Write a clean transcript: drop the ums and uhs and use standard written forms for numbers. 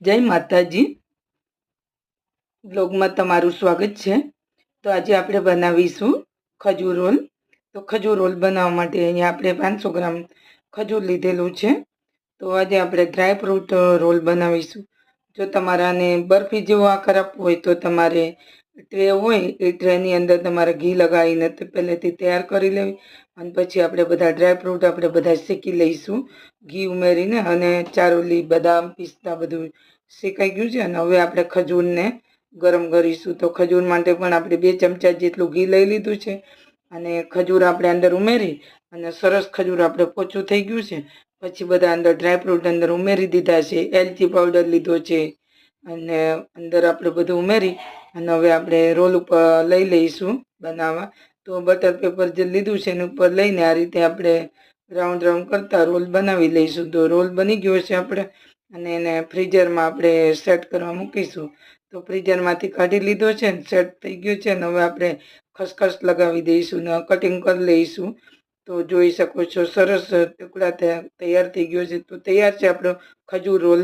જય માતાજી. બ્લોગમાં તમારું સ્વાગત છે. તો આજે આપણે બનાવીશું ખજૂર રોલ. તો ખજૂર રોલ બનાવવા માટે અહીંયા આપણે 500 ગ્રામ ખજૂર લીધેલું છે. તો આજે આપણે ડ્રાય ફ્રૂટ રોલ બનાવીશું. જો તમારાને બરફી જેવો આકાર આપવો હોય તો તમારે ટ્રે હોય એ ટ્રેની અંદર તમારે ઘી લગાવીને પહેલેથી તૈયાર કરી લેવી, અને પછી આપણે બધા ડ્રાય ફ્રૂટ આપણે બધા શેકી લઈશું ઘી ઉમેરીને. અને ચારોલી, બદામ, પિસ્તા બધું શેકાઈ ગયું છે. અને હવે આપણે ખજૂરને ગરમ કરીશું. તો ખજૂર માટે પણ આપણે 2 ચમચા જેટલું ઘી લઈ લીધું છે, અને ખજૂર આપણે અંદર ઉમેરી અને સરસ ખજૂર આપણે પોચું થઈ ગયું છે. પછી બધા અંદર ડ્રાયફ્રૂટ અંદર ઉમેરી દીધા છે, એલચી પાવડર લીધો છે, અને અંદર આપણે બધું ઉમેરી અને હવે આપણે રોલ ઉપર લઈ લઈશું બનાવવા. તો બટર પેપર જે લીધું છે એની ઉપર લઈને આ રીતે આપણે રાઉન્ડ રાઉન્ડ કરતા રોલ બનાવી લઈશું. તો રોલ બની ગયો છે આપણે, અને એને ફ્રીઝરમાં આપણે સેટ કરવા મૂકીશું. તો ફ્રીઝરમાંથી કાઢી લીધો છે, સેટ થઈ ગયો છે. અને હવે આપણે ખસખસ લગાવી દઈશું ને કટિંગ કરી લઈશું. તો જોઈ શકો છો સરસ ટુકડા તૈયાર થઈ ગયો છે. તો તૈયાર છે આપણો ખજૂર રોલ.